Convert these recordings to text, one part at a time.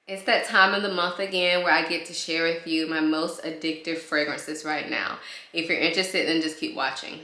It's that time of the month again where I get to share with you my most addictive fragrances right now. If you're interested, then just keep watching.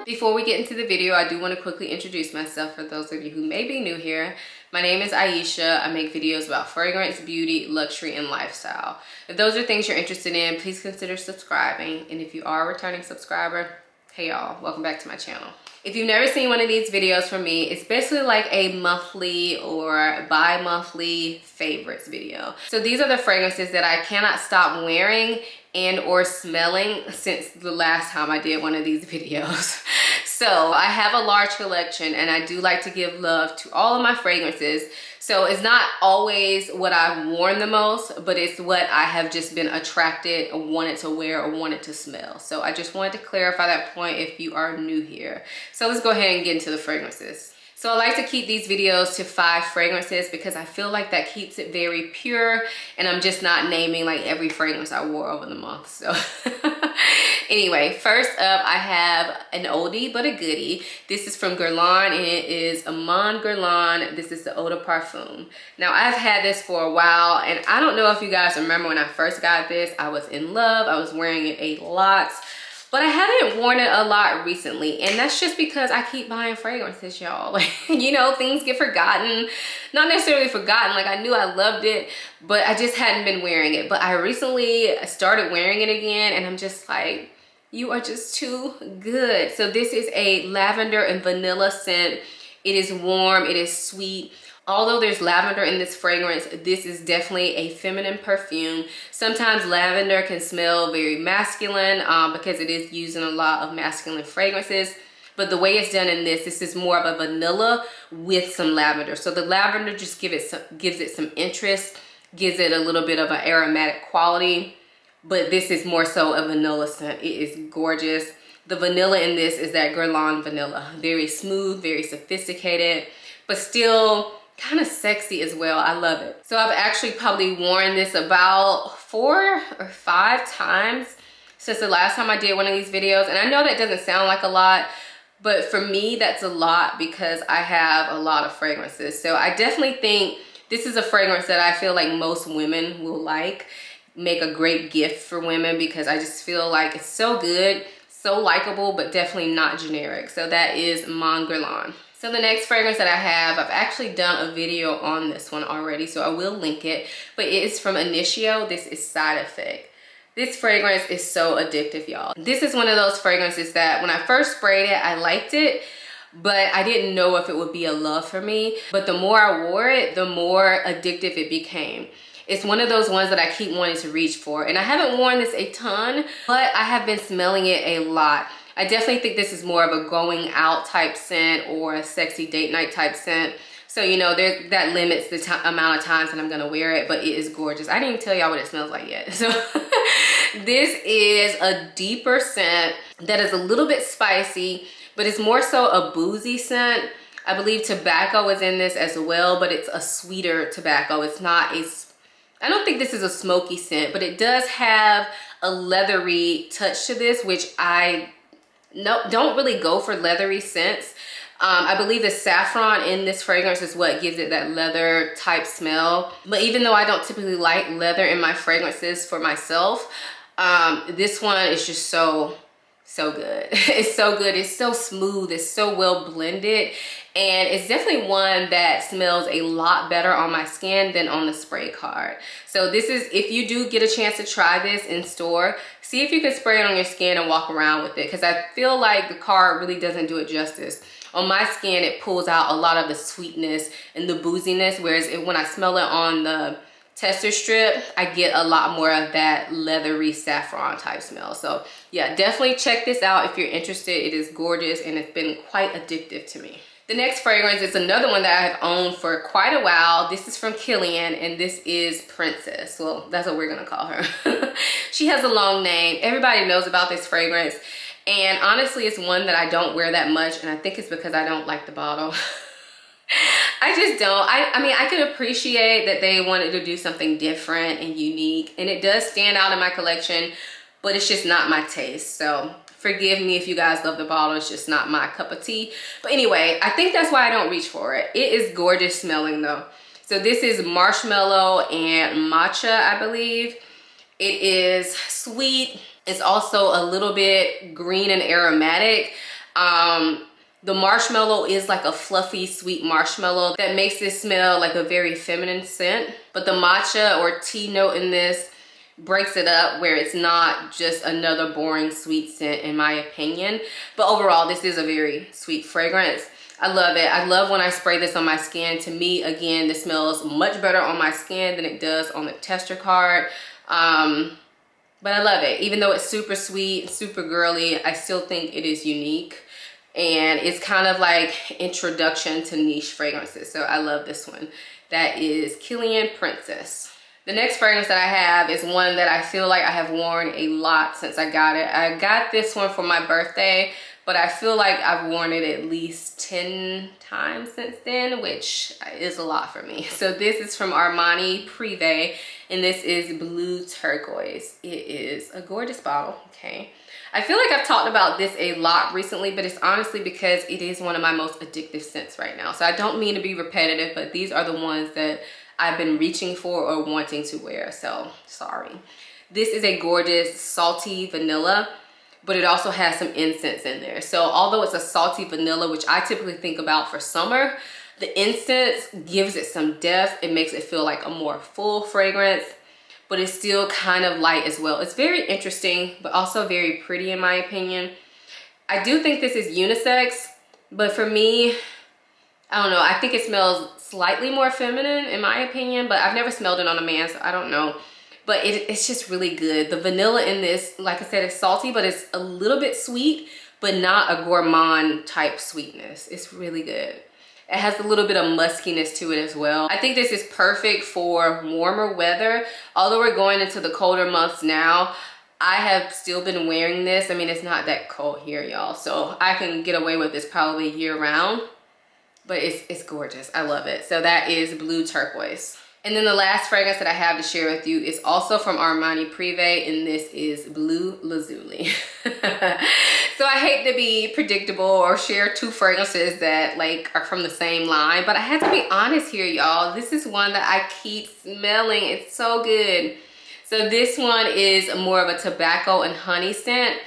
Before we get into the video, I do want to quickly introduce myself for those of you who may be new here. My name is Ayesha. I make videos about fragrance, beauty, luxury, and lifestyle. If those are things you're interested in, please consider subscribing. And if you are a returning subscriber, hey y'all, welcome back to my channel. If you've never seen one of these videos from me, it's basically like a monthly or bi-monthly favorites video. So these are the fragrances that I cannot stop wearing and or smelling since the last time I did one of these videos. So I have a large collection and I do like to give love to all of my fragrances. So it's not always what I've worn the most, but it's what I have just been attracted or wanted to wear or wanted to smell. So I just wanted to clarify that point if you are new here. So let's go ahead and get into the fragrances. So I like to keep these videos to 5 fragrances because I feel like that keeps it very pure and I'm just not naming like every fragrance I wore over the month. So anyway, first up I have an oldie but a goodie. This is from Guerlain and it is Amande Guerlain. This is the Eau de Parfum. Now I've had this for a while and I don't know if you guys remember when I first got this. I was in love. I was wearing it a lot. But I haven't worn it a lot recently, and that's just because I keep buying fragrances, y'all. Like, you know, things get forgotten. Not necessarily forgotten, like I knew I loved it, but I just hadn't been wearing it. But I recently started wearing it again, and I'm just like, you are just too good. So this is a lavender and vanilla scent. It is warm, it is sweet. Although there's lavender in this fragrance, this is definitely a feminine perfume. Sometimes lavender can smell very masculine because it is used in a lot of masculine fragrances. But the way it's done in this is more of a vanilla with some lavender. So the lavender just gives it some interest, gives it a little bit of an aromatic quality. But this is more so a vanilla scent. It is gorgeous. The vanilla in this is that Guerlain vanilla. Very smooth, very sophisticated, but still kind of sexy as well. I love it. So I've actually probably worn this about 4 or 5 times since the last time I did one of these videos. And I know that doesn't sound like a lot, but for me that's a lot because I have a lot of fragrances. So I definitely think this is a fragrance that I feel like most women will like, make a great gift for women because I just feel like it's so good, so likable, but definitely not generic. So that is Amande Guerlain. So the next fragrance that I have, I've actually done a video on this one already, so I will link it, but it is from Initio. This is Side Effect. This fragrance is so addictive, y'all. This is one of those fragrances that when I first sprayed it, I liked it, but I didn't know if it would be a love for me. But the more I wore it, the more addictive it became. It's one of those ones that I keep wanting to reach for. And I haven't worn this a ton, but I have been smelling it a lot. I definitely think this is more of a going out type scent or a sexy date night type scent. So, you know, that limits the amount of times that I'm gonna wear it, but it is gorgeous. I didn't even tell y'all what it smells like yet. So this is a deeper scent that is a little bit spicy, but it's more so a boozy scent. I believe tobacco is in this as well, but it's a sweeter tobacco. It's not I don't think this is a smoky scent, but it does have a leathery touch to this, which I don't really go for leathery scents. I believe the saffron in this fragrance is what gives it that leather type smell. But even though I don't typically like leather in my fragrances for myself, this one is just so good. It's so good. It's so smooth. It's so well blended. And it's definitely one that smells a lot better on my skin than on the spray card. So this is, if you do get a chance to try this in store, see if you can spray it on your skin and walk around with it. Because I feel like the card really doesn't do it justice. On my skin, it pulls out a lot of the sweetness and the booziness. Whereas when I smell it on the tester strip, I get a lot more of that leathery saffron type smell. So yeah, definitely check this out if you're interested. It is gorgeous and it's been quite addictive to me. The next fragrance is another one that I have owned for quite a while. This is from Kilian and this is Princess. Well, that's what we're gonna call her. She has a long name. Everybody knows about this fragrance. And honestly, it's one that I don't wear that much, and I think it's because I don't like the bottle. I just don't. I mean, I can appreciate that they wanted to do something different and unique, and it does stand out in my collection, but it's just not my taste. So forgive me if you guys love the bottle. It's just not my cup of tea. But anyway, I think that's why I don't reach for it. It is gorgeous smelling though. So this is marshmallow and matcha, I believe. It is sweet. It's also a little bit green and aromatic. The marshmallow is like a fluffy, sweet marshmallow that makes this smell like a very feminine scent. But the matcha or tea note in this breaks it up where it's not just another boring sweet scent in my opinion. But overall, this is a very sweet fragrance. I love it. I love when I spray this on my skin. To me, again, this smells much better on my skin than it does on the tester card. But I love it. Even though it's super sweet, super girly, I still think it is unique. And it's kind of like introduction to niche fragrances. So I love this one. That is Killian Princess. The next fragrance that I have is one that I feel like I have worn a lot since I got it. I got this one for my birthday, but I feel like I've worn it at least 10 times since then, which is a lot for me. So this is from Armani Privé, and this is Blue Turquoise. It is a gorgeous bottle, okay? I feel like I've talked about this a lot recently, but it's honestly because it is one of my most addictive scents right now. So I don't mean to be repetitive, but these are the ones that I've been reaching for or wanting to wear, so sorry. This is a gorgeous salty vanilla, but it also has some incense in there. So although it's a salty vanilla, which I typically think about for summer, the incense gives it some depth. It makes it feel like a more full fragrance, but it's still kind of light as well. It's very interesting, but also very pretty in my opinion. I do think this is unisex, but for me, I don't know. I think it smells slightly more feminine in my opinion, but I've never smelled it on a man, so I don't know. But it's just really good. The vanilla in this, like I said, is salty, but it's a little bit sweet, but not a gourmand type sweetness. It's really good. It has a little bit of muskiness to it as well. I think this is perfect for warmer weather. Although we're going into the colder months now, I have still been wearing this. I mean, it's not that cold here, y'all, so I can get away with this probably year round. But it's gorgeous. I love it. So that is Blue Turquoise. And then the last fragrance that I have to share with you is also from Armani Privé, and this is Blue Lazuli. So I hate to be predictable or share two fragrances that like are from the same line, but I have to be honest here, y'all. This is one that I keep smelling. It's so good. So this one is more of a tobacco and honey scent.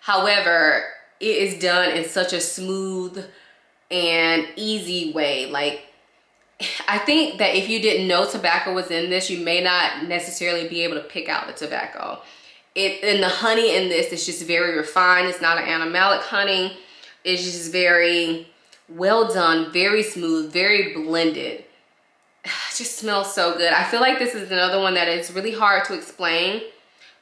However, it is done in such a smooth and easy way. Like, I think that if you didn't know tobacco was in this, you may not necessarily be able to pick out the tobacco. And the honey in this is just very refined. It's not an animalic honey. It's just very well done, very smooth, very blended. It just smells so good. I feel like this is another one that is really hard to explain,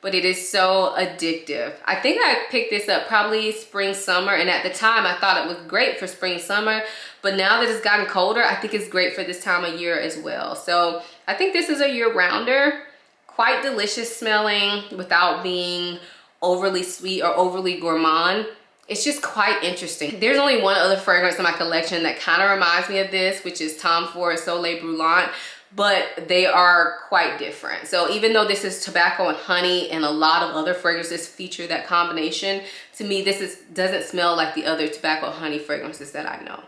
but it is so addictive. I think I picked this up probably spring, summer, and at the time I thought it was great for spring, summer, but now that it's gotten colder, I think it's great for this time of year as well. So I think this is a year-rounder, quite delicious smelling without being overly sweet or overly gourmand. It's just quite interesting. There's only one other fragrance in my collection that kind of reminds me of this, which is Tom Ford Soleil Brûlant, but they are quite different. So even though this is tobacco and honey and a lot of other fragrances feature that combination, to me this doesn't smell like the other tobacco honey fragrances that I know.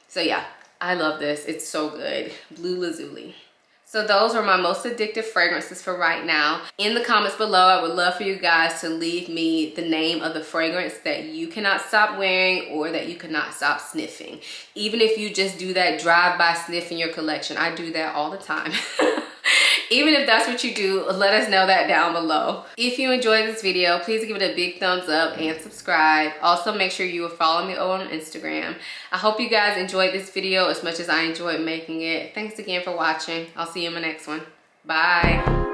So yeah, I love this. It's so good. Blue Lazuli. So those are my most addictive fragrances for right now. In the comments below, I would love for you guys to leave me the name of the fragrance that you cannot stop wearing or that you cannot stop sniffing. Even if you just do that drive-by sniff in your collection. I do that all the time. Even if that's what you do, let us know that down below. If you enjoyed this video, please give it a big thumbs up and subscribe. Also, make sure you will follow me on Instagram. I hope you guys enjoyed this video as much as I enjoyed making it. Thanks again for watching. I'll see you in my next one. Bye.